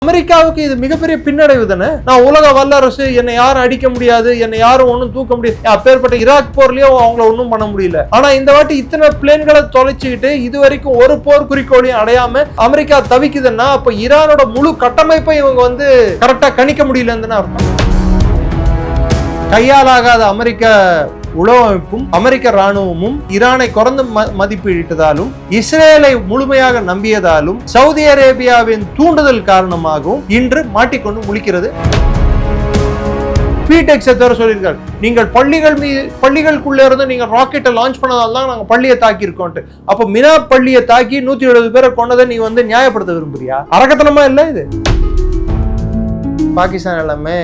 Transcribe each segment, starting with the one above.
அமெரிக்காவுக்கு இது மிகப்பெரிய பின்னடைவு தானே. நான் உலக வல்லரசு, என்னை யாரும் அடிக்க முடியாது, என்னை யாரும் ஒன்னும் தூக்க முடியாது. அப்பேற்பட்ட ஈராக் போர்லயோ அவங்கள ஒன்னும் பண்ண முடியல. ஆனா இந்த வாட்டி இத்தனை பிளேன்களை தொலைச்சுக்கிட்டு இது வரைக்கும் ஒரு போர் குறிக்கோளையும் அடையாம அமெரிக்கா தவிக்குதுன்னா அப்ப ஈரானோட முழு கட்டமைப்பை இவங்க கரெக்டா கணிக்க முடியலன்னு அர்த்தம். கையாலாகாத அமெரிக்க உளவமைப்பும் அமெரிக்க ராணுவமும் ஈரானை குறைந்த மதிப்பீட்டதாலும் இஸ்ரேலை முழுமையாக நம்பியதாலும் சவுதி அரேபியாவின் தூண்டுதல் காரணமாகவும் இன்று மாட்டிக்கொண்டு முழிக்கிறது. சொல்லியிருக்காரு, நீங்கள் பள்ளிகளுக்குள்ள இருந்து நீங்க ராக்கெட்டை லான்ச் பண்ணதால தான் நாங்க பள்ளியை தாக்கி இருக்கோம். அப்ப மினா பள்ளியை தாக்கி 170 பேரை கொண்டதை நீ நியாயப்படுத்த விரும்புறியா? அரக்கத்தனமா இல்ல இது? பாகிஸ்தான் எல்லாமே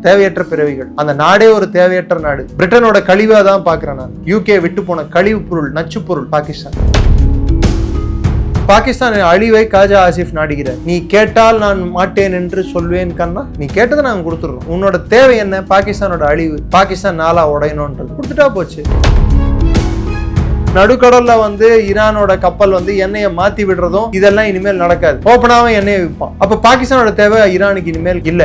தேவையற்ற பிறவிகள். அந்த நாடே ஒரு தேவையற்ற நாடு. பிரிட்டனோட கழிவா தான் பாக்குறேன் நான். யூகே விட்டு போன கழிவு பொருள், நச்சு பொருள் பாகிஸ்தான் அழிவை காஜா ஆசிஃப் நாடுகிறார். நீ கேட்டால் நான் மாட்டேன் என்று சொல்வேன் கண்ணா. நீ கேட்டதை நாங்க கொடுத்துடுறோம். உன்னோட தேவை என்ன? பாகிஸ்தானோட அழிவு, பாகிஸ்தான் நாளா உடையணும்ன்றது கொடுத்துட்டா போச்சு. நடுக்கடல்ல ஈரானோட கப்பல் எண்ணெயை மாத்தி விடுறதும் இதெல்லாம் இனிமேல் நடக்காது. ஓப்பனாவே எண்ணெயை விற்பான். அப்ப பாகிஸ்தானோட தேவை ஈரானுக்கு இனிமேல் இல்ல.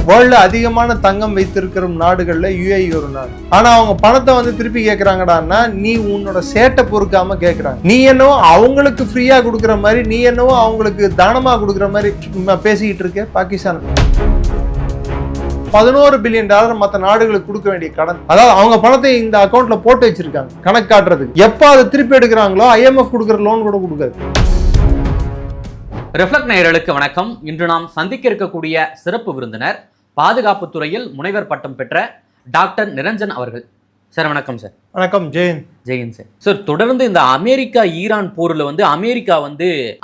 வேர்ல்ட்ல அதிகமான தங்கம் வைத்திருக்கிற நாடுகள்ல யுஏஇ ஒரு நாடு. ஆனா அவங்க பணத்தை திருப்பி கேட்கறாங்கடான்னா நீ உன்னோட சேட்டை பொறுக்காம கேட்கறாங்க. நீ என்னவோ அவங்களுக்கு ஃப்ரீயா கொடுக்குற மாதிரி, நீ என்னவோ அவங்களுக்கு தானமா கொடுக்குற மாதிரி பேசிக்கிட்டு இருக்க. பாகிஸ்தான் $11 பில்லியன் மற்ற நாடுகளுக்கு கொடுக்க வேண்டிய கடன். அதாவது அவங்க பணத்தை இந்த அக்கௌண்ட்ல போட்டு வச்சிருக்காங்க கணக்கு காட்டுறதுக்கு. எப்ப அதை திருப்பி எடுக்கிறாங்களோ IMF கொடுக்குற லோன் கூட கொடுக்காது. ரிஃப்ளெக்ட் நேயர்களுக்கு வணக்கம். இன்று நாம் சந்திக்க இருக்கக்கூடிய சிறப்பு விருந்தினர் பாதுகாப்பு துறையில் முனைவர் பட்டம் பெற்ற டாக்டர் நிரஞ்சன் அவர்கள். சார் வணக்கம். சார் வணக்கம். ஜெயின் சார். சார், தொடர்ந்து இந்த அமெரிக்கா ஈரான் போர்ல அமெரிக்கா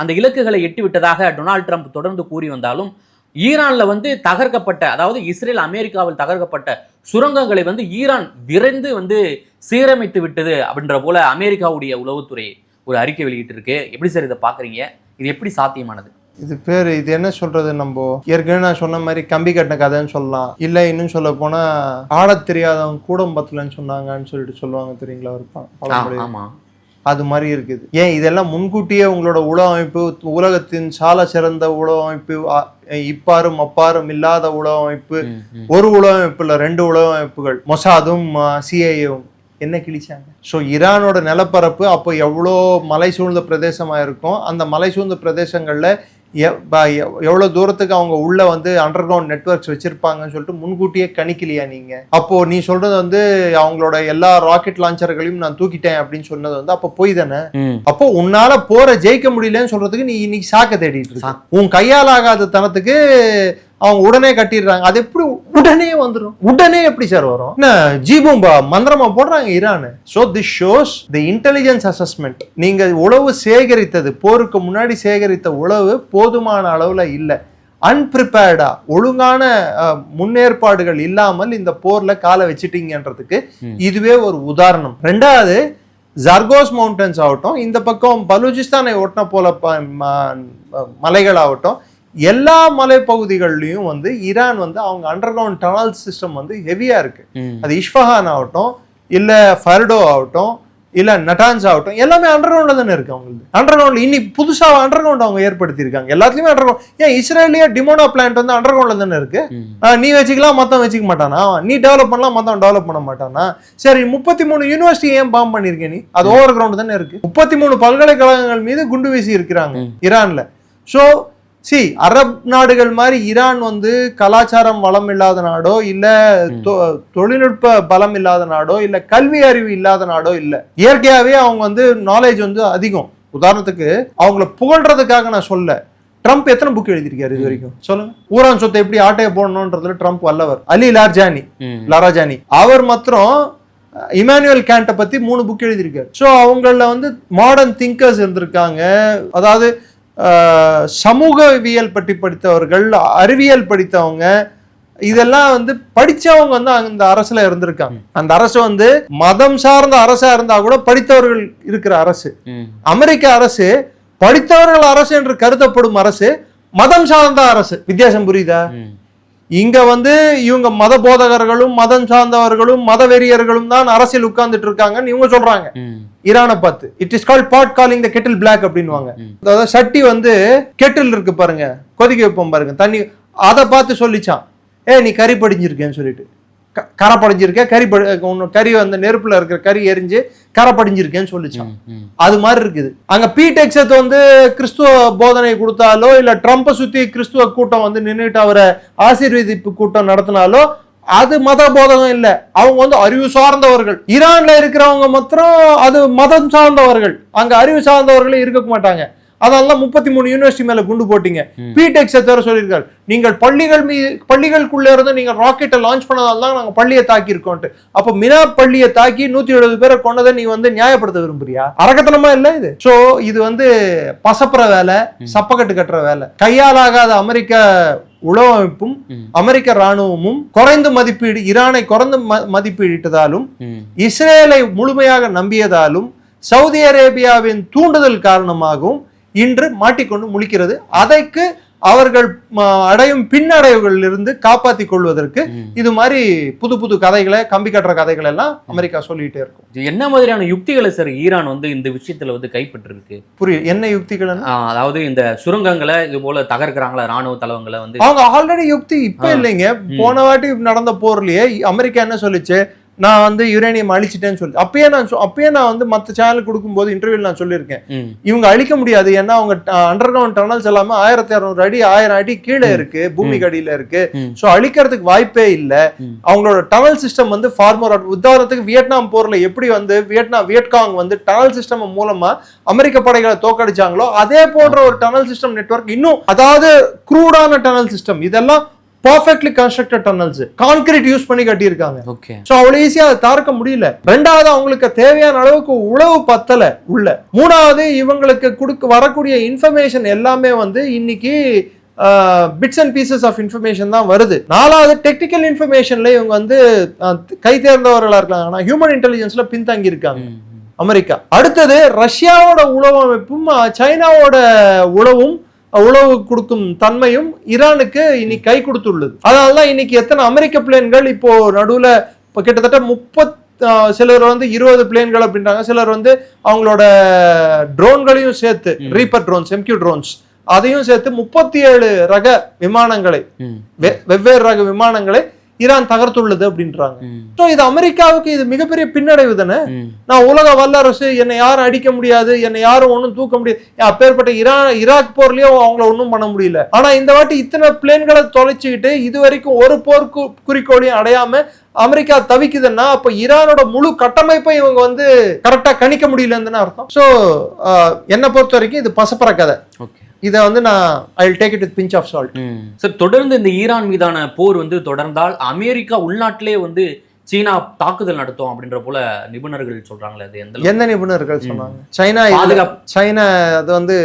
அந்த இலக்குகளை எட்டி விட்டதாக டொனால்ட் ட்ரம்ப் தொடர்ந்து கூறி வந்தாலும் ஈரான்ல தகர்க்கப்பட்ட, அதாவது இஸ்ரேல் அமெரிக்காவில் தகர்க்கப்பட்ட சுரங்கங்களை ஈரான் விரைந்து சீரமைத்து விட்டது அப்படின்ற போல அமெரிக்காவுடைய உளவுத்துறை ஒரு அறிக்கை வெளியிட்டு இருக்கு. எப்படி சார் இதை பாக்குறீங்க? இது எப்படி சாத்தியமானது? இது என்ன சொல்றது? நம்ம ஏற்கனவே நான் சொன்ன மாதிரி கம்பி கட்டின கதைன்னு சொல்லலாம். இல்ல இன்னும் சொல்ல போனா ஆடத் தெரியாதவங்க கூடம்பத்துலன்னு சொன்னாங்கன்னு சொல்லுவாங்க தெரியுங்களா? ஒரு அது மாதிரி இருக்குது. ஏன் இதெல்லாம் முன்கூட்டியே உங்களோட உளவமைப்பு, உலகத்தின் சால சிறந்த உளவமைப்பு, இப்பாரும் அப்பாரும் இல்லாத உளவமைப்பு, ஒரு உளவமைப்பு இல்ல 2 உளவமைப்புகள், மொசாதும் CIA-யும் என்ன கிழிச்சாங்க. ஸோ ஈரானோட நிலப்பரப்பு அப்போ எவ்வளோ மலை சூழ்ந்த பிரதேசமா இருக்கும். அந்த மலை சூழ்ந்த பிரதேசங்கள்ல எவ்வளவு தூரத்துக்கு அவங்க உள்ள அண்டர் கிரவுண்ட் நெட்வொர்க்ஸ் வச்சிருப்பாங்கன்னு சொல்லிட்டு முன்கூட்டியே கணிக்கலையா நீங்க? அப்போ நீ சொல்றது அவங்களோட எல்லா ராக்கெட் லான்ச்சர்களையும் நான் தூக்கிட்டேன் அப்படின்னு சொன்னது அப்போ போய் தானே. அப்போ உன்னால போற ஜெயிக்க முடியலன்னு சொல்றதுக்கு நீ இன்னைக்கு சாக்க தேடிட்டு இருக்க. உன் கையால் ஆகாத தனத்துக்கு அவங்க உடனே கட்டிடுறாங்க. அது எப்படி உடனே வந்துடும்? உடனே எப்படி சார் வரும்? என்ன ஜீபூம்பா மந்திரமா போடுறாங்க Iran. So this shows the intelligence assessment. நீங்க உளவு சேகரித்தது, போருக்கு முன்னாடி சேகரித்த உளவு போதுமான அளவுல இல்ல. அன்பிரிப்பேர்டா, ஒழுங்கான முன்னேற்பாடுகள் இல்லாமல் இந்த போர்ல காலை வச்சிட்டீங்கன்றதுக்கு இதுவே ஒரு உதாரணம். ரெண்டாவது, ஜர்கோஸ் மவுண்டன்ஸ் ஆகட்டும், இந்த பக்கம் பலூச்சிஸ்தானை ஒட்டின போல மலைகள் ஆகட்டும், எல்லா மலை பகுதிகள்லயும் ஈரான் அவங்க அண்டர் கிரவுண்ட் டனல் சிஸ்டம் ஹெவியா இருக்கு. அது இஷ்பஹான் ஆகட்டும், இல்ல ஃபர்டோ ஆகட்டும், இல்ல நட்டான்ஸ் ஆகட்டும், எல்லாமே அண்டர் கிரவுண்ட்ல தானே இருக்கு. அவங்களுக்கு அண்டர் கிரவுண்ட்ல இன்னைக்கு புதுசா அண்டர் கிரவுண்ட் அவங்க ஏற்படுத்தி இருக்காங்க. எல்லாத்துலயுமே அண்டர் கிரவுண்ட். ஏன் இஸ்ரேலியா டிமோனா பிளான்ட் அண்டர் கிரவுண்ட்ல தானே இருக்கு. நீ வச்சுக்கலாம், மத்தம் வச்சுக்க மாட்டானா? நீ டெவலப் பண்ணலாம், மத்தம் டெவலப் பண்ண மாட்டானா? சரி, 33 யூனிவர்சிட்டி ஏன் பாம் பண்ணிருக்கேன் நீ? அது ஓவர் கிரவுண்ட் தானே இருக்கு. 33 பல்கலைக்கழகங்கள் மீது குண்டு வீசி இருக்கிறாங்க ஈரான்ல. சோ அரப் நாடுகள் மாதிரி ஈரான் கலாச்சாரம் வளம் இல்லாத நாடோ, இல்ல தொழில்நுட்ப பலம் இல்லாத நாடோ, இல்ல கல்வி அறிவு இல்லாத நாடோ இல்ல. இயற்கையாவே அவங்க நாலேஜ் அதிகம். உதாரணத்துக்கு அவங்கள புகழ்றதுக்காக நான் சொல்ல, ட்ரம்ப் எத்தனை புக் எழுதியிருக்காரு இது வரைக்கும் சொல்லுங்க? ஊரான் சொத்தை எப்படி ஆட்டையை போடணும்ன்றதுல ட்ரம்ப் வல்லவர். அலி லாராஜானி அவர் மாத்திரம் இமானுவேல் கேண்ட்டை பத்தி 3 புக் எழுதியிருக்காரு. சோ அவங்கள மாடர்ன் திங்கர்ஸ் இருந்திருக்காங்க. அதாவது சமூகவியல் பற்றி படித்தவர்கள், அறிவியல் படித்தவங்க, இதெல்லாம் படிச்சவங்க அந்த அரசுல இருந்திருக்காங்க. அந்த அரசு மதம் சார்ந்த அரசா இருந்தா கூட படித்தவர்கள் இருக்கிற அரசு. அமெரிக்க அரசு படித்தவர்கள் அரசு என்று கருதப்படும் அரசு, மதம் சார்ந்த அரசு. வித்தியாசம் புரியுதா? இங்க வந்து இவங்க மத போதகர்களும் மதம் சார்ந்தவர்களும் மத வெறியர்களும் தான் அரசியல் உட்கார்ந்துட்டு இருக்காங்கன்னு இவங்க சொல்றாங்க ஈரானை பார்த்து. It is called pot calling the kettle black அப்படின்வாங்க. அதாவது சட்டி வந்து கெட்டில் இருக்கு பாருங்க, கொதிக்க வைப்போம் பாருங்க தண்ணி, அதை பார்த்து சொல்லிச்சான், நீ கறி படிஞ்சிருக்கேன்னு சொல்லிட்டு, கரை படிஞ்சிருக்க, கறி வந்து நெருப்புல இருக்கிற கறி எரிஞ்சு கரை படிஞ்சிருக்கேன்னு சொல்லிச்சான். அது மாதிரி இருக்குது. அங்க பீட் எக்ஸத் வந்து கிறிஸ்துவ போதனை கொடுத்தாலோ இல்ல ட்ரம்ப்பை சுத்தி கிறிஸ்துவ கூட்டம் வந்து நின்றுட்டு அவரை ஆசீர்வதிப்பு கூட்டம் நடத்தினாலோ அது மத போதகம் இல்ல, அவங்க வந்து அறிவு சார்ந்தவர்கள். ஈரான்ல இருக்கிறவங்க மாத்திரம் அது மதம் சார்ந்தவர்கள், அங்க அறிவு சார்ந்தவர்களே இருக்க மாட்டாங்க. அதெல்லாம் 33 யூனிவர்சிட்டி மேல குண்டு போட்டீங்க. பீடெக்ஸ் தவிர சொல்லியிருக்காரு, நீங்கள் பள்ளிகளுக்குள்ள இருந்து நீங்க ராக்கெட்டை லான்ச் பண்ணதால தான் நாங்க பள்ளியை தாக்கி இருக்கோம். அப்ப மினா பள்ளியை தாக்கி 170 பேரை கொண்டதை நீ வந்து நியாயப்படுத்த விரும்புறியா? அரக்கத்தனமா இல்ல இது? சோ இது வந்து பசப்புற வேலை, சப்பக்கட்டு கட்டுற வேலை. கையாலாகாத அமெரிக்க உளவு அமைப்பும் அமெரிக்க ராணுவமும் குறைந்து மதிப்பீடு, ஈரானை குறைந்து மதிப்பீடிட்டதாலும் இஸ்ரேலை முழுமையாக நம்பியதாலும் சவுதி அரேபியாவின் தூண்டுதல் காரணமாகவும் இன்று மாட்டிக்கொண்டு முழிக்கிறது. அதற்கு அவர்கள் அடையும் பின்னடைவுகளில் இருந்து காப்பாற்றிக் கொள்வதற்கு இது மாதிரி புது புது கதைகளை, கம்பி கட்டுற கதைகள் எல்லாம் அமெரிக்கா சொல்லிட்டே இருக்கும். என்ன மாதிரியான யுக்திகளை சார் ஈரான் வந்து இந்த விஷயத்துல வந்து கைப்பற்றிருக்கு? புரியுது என்ன யுக்திகள்? அதாவது இந்த சுரங்கங்களை இது போல தகர்க்கிறாங்களா ராணுவ தளவங்களை வந்து, அவங்க ஆல்ரெடி யுக்தி இப்ப இல்லைங்க. போன வாட்டி நடந்த போர்லயே அமெரிக்கா என்ன சொல்லிச்சு, நான் வந்து யுரேனியம் அழிச்சிட்டேன்னு சொல்லி அப்பயே நான் வந்து மற்ற சேனல் கொடுக்கும்போது இன்டர்வியூல நான் சொல்லியிருக்கேன், இவங்க அழிக்க முடியாது, ஏன்னா அவங்க அண்டர் கிரவுண்ட் டனல்ஸ் எல்லாமே 1600 அடி 1000 அடி கீழே இருக்கு, பூமிக்கு அடியில இருக்கு. சோ அழிக்கிறதுக்கு வாய்ப்பே இல்லை. அவங்களோட டனல் சிஸ்டம் வந்து ஃபார்மர், உதாரணத்துக்கு வியட்நாம் போர்ல எப்படி வந்து வியட்காங் வந்து டனல் சிஸ்டம் மூலமா அமெரிக்க படைகளை தோக்கடிச்சாங்களோ அதே போன்ற ஒரு டனல் சிஸ்டம் நெட்வொர்க் இன்னும், அதாவது க்ரூடான டனல் சிஸ்டம், இதெல்லாம் perfectly constructed tunnels, concrete use பண்ணி கட்டி இருக்காங்க. சோ அவ்வளவு ஈஸியா அதை தாக்க முடியல. ரெண்டாவது, அவங்களுக்கு தேவையான அளவுக்கு உளவு பத்தல உள்ள. மூணாவது, இவங்களுக்கு வரக்கூடிய இன்ஃபர்மேஷன் எல்லாமே வந்து இன்னைக்கு bits and pieces of information தான் வருது. நாலாவது, டெக்னிக்கல் இன்ஃபர்மேஷன்ல இவங்க வந்து கை தேர்ந்தவர்களா இருக்காங்க, ஆனா ஹியூமன் இன்டெலிஜென்ஸ்ல பின்தங்கி இருக்காங்க அமெரிக்கா. அடுத்தது, ரஷ்யாவோட உளவு அமைப்பும் சைனாவோட உளவு கொடுக்கும் தன்மையும் ஈரானுக்கு இன்னைக்கு கை கொடுத்துள்ளது. அதனாலதான் இன்னைக்கு எத்தனை அமெரிக்க பிளேன்கள் இப்போ நடுவுல இப்போ கிட்டத்தட்ட சிலர் வந்து 20 பிளேன்கள் அப்படின்றாங்க, சிலர் வந்து அவங்களோட ட்ரோன்களையும் சேர்த்து, ரீப்பர் ட்ரோன்ஸ், எம்கியூ ட்ரோன்ஸ், அதையும் சேர்த்து 37 ரக விமானங்களை, வெவ்வேறு ரக விமானங்களை ஈரான் தகர்த்துள்ளது அப்படின்றாங்க. சோ இது அமெரிக்காவுக்கு இது மிகப்பெரிய பின்னடைவு தானே. நான் உலக வல்லரசு, என்னை யாரும் அடிக்க முடியாது, என்னை யாரும் ஒன்னும் தூக்க முடியாது, அப்பேற்பட்ட ஈராக் போர்லயும் அவங்கள ஒன்னும் பண்ண முடியல. ஆனா இந்த வாட்டி இத்தனை பிளேன்களை தொலைச்சுக்கிட்டு இது வரைக்கும் ஒரு போர் குறிக்கோளையும் அடையாம அமெரிக்கா தவிக்குதுன்னா அப்ப ஈரானோட முழு கட்டமைப்பை இவங்க வந்து கரெக்டா கணிக்க முடியலன்னு அர்த்தம். சோ என்னை பொறுத்த வரைக்கும் இது பசப்பற கதை. இதை வந்து நான் I will take it with pinch of salt. Sir, தொடர்ந்து இந்த ஈரான் மீதான போர் வந்து தொடர்ந்தால் அமெரிக்கா உள்நாட்டிலே வந்து சீனா தாக்குதல் நடத்தும் அப்படின்ற போல நிபுணர்கள் சொல்றாங்களே, அது எந்த நிபுணர்கள் சொன்னாங்க? சைனா அது வந்து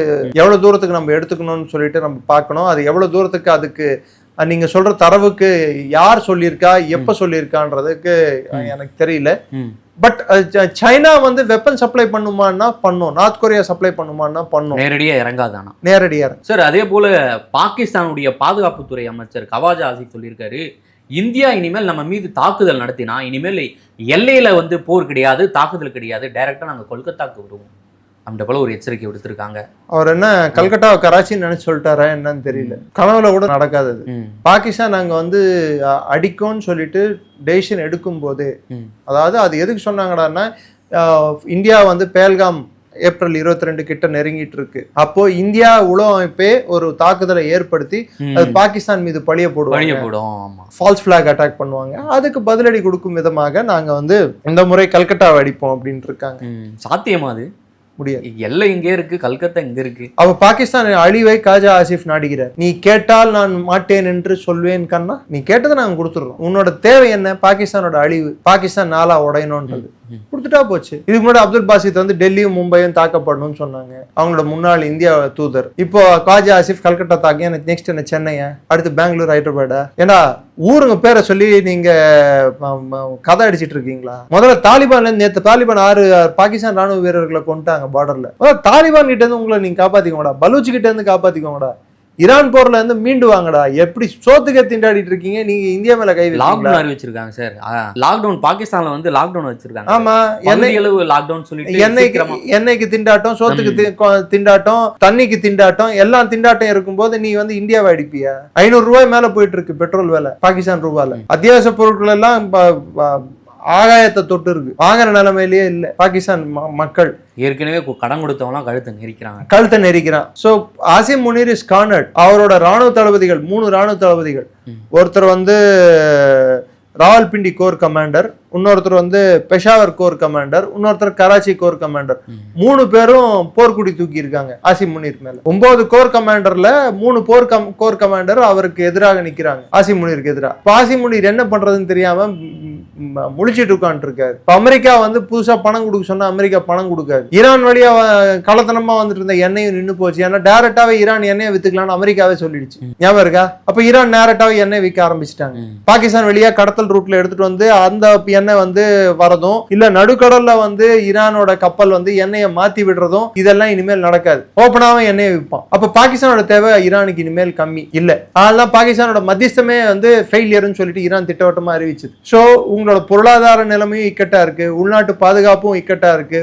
எவ்வளவு தூரத்துக்கு நம்ம எடுத்துக்கணும்னு சொல்லிட்டு நம்ம பார்க்கணும். அது எவ்வளவு தூரத்துக்கு, அதுக்கு நீங்க சொல்ற தரவுக்கு யார் சொல்லியிருக்கா, எப்ப சொல்லியிருக்கான்றதுக்கு எனக்கு தெரியல. பட் சைனா வந்து வெப்பன் சப்ளை பண்ணுமான்னா பண்ணும், நார்த் கொரியா சப்ளை பண்ணுமான்னா பண்ணும், நேரடியா இறங்காதானா? நேரடியா. சார், அதே போல பாகிஸ்தானுடைய பாதுகாப்புத்துறை அமைச்சர் கவாஜா ஆசிப் சொல்லியிருக்காரு, இந்தியா இனிமேல் நம்ம மீது தாக்குதல் நடத்தினா இனிமேல் எல்லையில வந்து போர் கிடையாது, தாக்குதல் கிடையாது, டைரக்டா நாங்க கொல்கத்தாக்கு வருவோம் அந்த போல ஒரு எச்சரிக்கை விடுத்திருக்காங்க. அவர் என்ன கல்கட்டா கராச்சின்னு நினைச்சு சொல்லிட்டாரா என்னன்னு தெரியல. கனவுல கூட நடக்காது. பாகிஸ்தான் நாங்க வந்து அடிக்கும்னு சொல்லிட்டு டெசிஷன் எடுக்கும் போதே, அதாவது அது எதுக்கு சொன்னாங்கடான்னா, இந்தியா வந்து பேல்காம் ஏப்ரல் 22 கிட்ட நெருங்கிட்டு இருக்கு. அப்போ இந்தியா உளவு அமைப்பே ஒரு தாக்குதலை ஏற்படுத்தி அது பாகிஸ்தான் மீது பழிய போடுவாங்க, ஃபால்ஸ் பிளாக் அட்டாக் பண்ணுவாங்க. அதுக்கு பதிலடி கொடுக்கும் விதமாக நாங்க வந்து இந்த முறை கல்கட்டாவை அடிப்போம் அப்படின்ட்டு இருக்காங்க. சாத்தியமா? அது முடியாது. எல்லை இங்க இருக்கு, கல்கத்தா இங்க இருக்கு. அவ பாகிஸ்தான் அழிவை காஜா ஆசிப் நாடுகிறார். நீ கேட்டால் நான் மாட்டேன் என்று சொல்வேன் கண்ணா, நீ கேட்டதை நாங்க கொடுத்துடுறோம். உன்னோட தேவை என்ன? பாகிஸ்தானோட அழிவு, பாகிஸ்தான் நாளா உடையணும்ன்றது கொடுத்துட்டா போச்சு. இதுக்கு முன்னாடி அப்துல் பாசித் வந்து டெல்லியும் மும்பையும் தாக்கப்படணும்னு சொன்னாங்க, அவங்களோட முன்னாள் இந்தியா தூதர். இப்போ காஜா ஆசிப் கல்கட்டா தாக்கி, எனக்கு நெக்ஸ்ட் என்ன சென்னையா, அடுத்து பெங்களூர், ஹைதராபாடா? ஏன்னா ஊருங்க பேரை சொல்லி நீங்க கதை அடிச்சிட்டு இருக்கீங்களா? முதல்ல தாலிபான்ல நேற்று தாலிபான் 6 பாகிஸ்தான் ராணுவ வீரர்களை கொண்டுட்டாங்க பார்டர்ல. தாலிபான் கிட்ட இருந்து உங்களை நீங்க காப்பாத்திக்கோங்கடா, பலூச் கிட்ட இருந்து காப்பாத்திக்கோங்கடா. ஈரான் போர்ல இருந்து மீண்டு வாங்கடா. எப்படி சோத்துக்க திண்டாடிட்டு இருக்கீங்க நீங்க? இந்தியா மேல கை லாக்டவுன் அறிவிச்சிருக்காங்க சார். லாக்டவுன் பாகிஸ்தான்ல வந்து லாக்டவுன் வச்சிருக்காங்க. ஆமா, லாக்டவுன் சொல்லிட்டு எண்ணெய்க்கு திண்டாட்டம், சோத்துக்கு திண்டாட்டம், தண்ணிக்கு திண்டாட்டம், எல்லாம் திண்டாட்டம் இருக்கும்போது நீ வந்து இந்தியாவை அடிப்பியா? 500 ரூபாய் மேல போயிட்டு இருக்கு பெட்ரோல் விலை பாகிஸ்தான் ரூபால. அத்தியாவசிய பொருட்கள் எல்லாம் ஆகாயத்தை தொட்டு இருக்கு. வாங்குற நிலைமையிலேயே இல்ல பாகிஸ்தான் மக்கள். ஏற்கனவே கடன் கொடுத்தவங்க கழுத்தை நெரிக்கிறான். So Asim Munir is cornered. அவரோட ராணுவ தளபதிகள் 3 ராணுவ தளபதிகள், ஒருத்தர் வந்து ராவல்பிண்டி கோர் கமாண்டர், இன்னொருத்தர் வந்து பெஷாவர் கோர் கமாண்டர், இன்னொருத்தர் கராச்சி கோர் கமாண்டர். 3 பேரும் போர்க்குடி தூக்கி இருக்காங்க ஆசிம் முனீர் மேல. 9 கோர் கமாண்டர்ல 3 கோர் கமாண்டர் அவருக்கு எதிராக நிக்கிறாங்க, ஆசிம் முனீருக்கு எதிராக. ஆசிம் முனீர் என்ன பண்றதுன்னு தெரியாம முழிச்சிட்டு உட்காந்துட்டு இருக்காரு. அமெரிக்கா வந்து புதுசா பணம் கொடுக்க சொன்னா அமெரிக்கா பணம் கொடுக்காது. ஈரான் வழியா கள்ளத்தனமா வந்துட்டு இருந்த எண்ணெயும் நின்று போச்சு. ஏன்னா டைரக்டாவே ஈரான் எண்ணெயை வித்துக்கலாம்னு அமெரிக்காவே சொல்லிடுச்சு. ஞாபகம் இருக்கா? அப்ப ஈரான் டைரக்டாவே எண்ணெய் விற்க ஆரம்பிச்சிட்டாங்க. பாகிஸ்தான் வழியா கடத்தல் ரூட்ல எடுத்துட்டு வந்து அந்த எண்ணெய் வந்து வரதும் இல்ல, நடுக்கடல்ல வந்து ஈரானோட கப்பல் வந்து எண்ணெயை மாத்தி விடுறதும் இதெல்லாம் இனிமேல் நடக்காது. ஓப்பனாவே எண்ணெயை விற்பான். அப்ப பாகிஸ்தானோட தேவை ஈரானுக்கு இனிமேல் கம்மி இல்ல. அதெல்லாம் பாகிஸ்தானோட மத்தியஸ்தமே வந்து ஃபெயிலியர்னு சொல்லிட்டு ஈரான் திட்டவட்டமா அறிவிச்சது. சோ உங்களோட பொருளாதார நிலைமையும் இக்கட்டா இருக்கு, உள்நாட்டு பாதுகாப்பும் இக்கட்டா இருக்கு,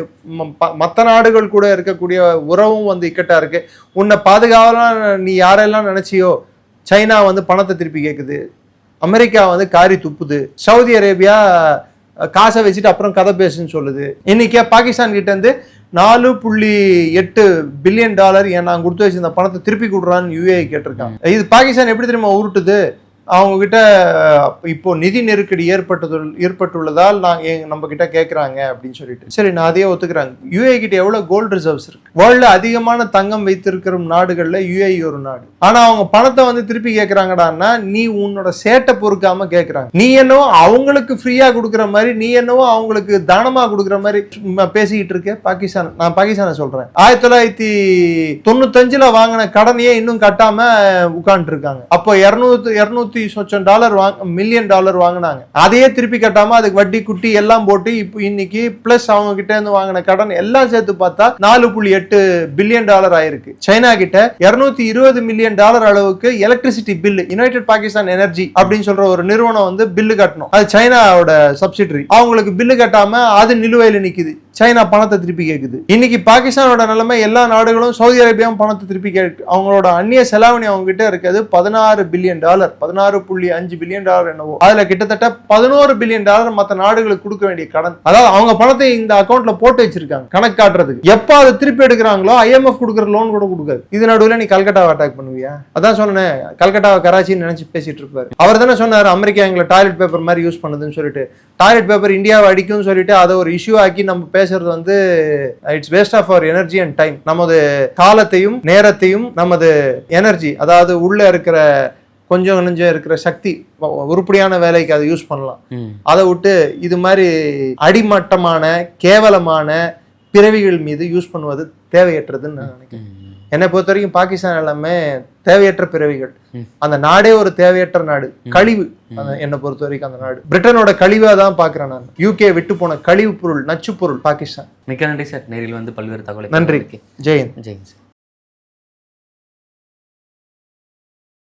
மற்ற நாடுகள் கூட இருக்கக்கூடிய உறவும் வந்து இக்கட்டா இருக்கு. உன்னை பாதுகாவலாம் நீ யாரெல்லாம் நினைச்சியோ, சைனா வந்து பணத்தை திருப்பி கேட்குது, அமெரிக்கா வந்து காரி துப்புது, சவுதி அரேபியா காசை வச்சுட்டு அப்புறம் கதை பேசுன்னு சொல்லுது. இன்னைக்கு பாகிஸ்தான் கிட்ட இருந்து $4.8 பில்லியன் நான் கொடுத்து வச்சிருந்த பணத்தை திருப்பி கொடுறான்னு யுஏஇ கேட்டிருக்காங்க. இது பாகிஸ்தான் எப்படி தெரியுமா உருட்டுது? அவங்க கிட்ட இப்போ நிதி நெருக்கடி ஏற்பட்டுள்ளதால் நம்ம கிட்ட கேட்கறாங்க அப்படின்னு சொல்லிட்டு. சரி, நான் அதையே ஒத்துக்கிறாங்க. யுஏஇ கிட்ட எவ்வளவு கோல்டு ரிசர்வ்ஸ் இருக்கு? வேர்ல்ட்ல அதிகமான தங்கம் வைத்திருக்கிற நாடுகள்ல யுஏஇ ஒரு நாடு. ஆனா அவங்க பணத்தை வந்து திருப்பி கேட்கறாங்கடான்னா நீ உன்னோட சேட்டை பொறுக்காம கேட்கறாங்க. நீ என்னவோ அவங்களுக்கு ஃப்ரீயா கொடுக்குற மாதிரி, நீ என்னவோ அவங்களுக்கு தானமா கொடுக்குற மாதிரி பேசிக்கிட்டு இருக்க. பாகிஸ்தான், நான் பாகிஸ்தானை சொல்றேன், 1995 வாங்கின கடனையே இன்னும் கட்டாம உட்கார்ந்து இருக்காங்க. அப்போ $200 மில்லியன் வாங்கினாங்க. அதையே திருப்பி கட்டாம அதுக்கு வட்டி குட்டி எல்லாம் போட்டு இப்போ இன்னைக்கு பிளஸ் அவங்க கிட்ட இருந்து வாங்கின கடன் எல்லாம் சேர்த்து பார்த்தா $4.8 பில்லியன் ஆயிருக்கு. சைனா கிட்ட $220 மில்லியன் அளவுக்கு electricity bill, United Pakistan energy அப்படின்னு சொல்ற ஒரு நிறுவனம் வந்து பில்லு கட்டணும். அது சைனாவோட சப்சிடரி. அவங்களுக்கு பில்லு கட்டாம அது நிலுவையில் நிக்குது. சைனா பணத்தை திருப்பி கேட்குது. இன்னைக்கு பாகிஸ்தானோட நிலைமை, எல்லா நாடுகளும் சவுதி அரேபியாவும் பணத்தை திருப்பி கேட்கு. அவங்களோட அந்நிய செலாவணி அவங்க கிட்ட இருக்கிறது $16 பில்லியன், $16.5 பில்லியன் என்னவோ. அதுல கிட்டத்தட்ட $11 பில்லியன் மற்ற நாடுகளுக்கு கொடுக்க வேண்டிய கடன். அதாவது அவங்க பணத்தை இந்த அக்கௌண்ட்ல போட்டு வச்சிருக்காங்க கணக்கு காட்டுறதுக்கு. எப்ப அதை திருப்பி எடுக்கிறாங்களோ IMF கொடுக்குற லோன் கூட கொடுக்காது. இது நடுவில் நீ கல்கட்டாவை அட்டாக் பண்ணுவியா? அதான் சொன்னேன், கல்கட்டாவை கராச்சின்னு நினைச்சு பேசிட்டு இருப்பாரு. அவர் தானே சொன்னார் அமெரிக்கா எங்களை டாய்லெட் பேப்பர் மாதிரி யூஸ் பண்ணுதுன்னு சொல்லிட்டு. டாய்லெட் பேப்பர் இந்தியாவை அடிக்கும்னு சொல்லிட்டு அதை ஒரு இஷ்யூ ஆக்கி நம்ம பேசுறது வந்து it's waste of our energy and time. நமது காலத்தையும் நேரத்தையும், நமது எனர்ஜி, அதாவது உள்ள இருக்கிற கொஞ்சம் நெஞ்சம் இருக்கிற சக்தி, உருப்படியான வேலைக்கு அதை யூஸ் பண்ணலாம். அதை விட்டு இது மாதிரி அடிமட்டமான கேவலமான பிறவிகள் மீது யூஸ் பண்ணுவது தேவையற்றதுன்னு நான் நினைக்கிறேன். என்னை பொறுத்த வரைக்கும் பாகிஸ்தான் எல்லாமே தேவையற்ற பிறவிகள். அந்த நாடே ஒரு தேவையற்ற நாடு, கழிவு. என்னை பொறுத்த வரைக்கும் அந்த நாடு பிரிட்டனோட கழிவா தான் பாக்குறேன் நான். UK விட்டு போன கழிவு பொருள், நச்சு பொருள் பாகிஸ்தான். மிக்க நன்றி சார், நேரில் வந்து பல்வேறு தகவல். நன்றி. ஜெயந்த்.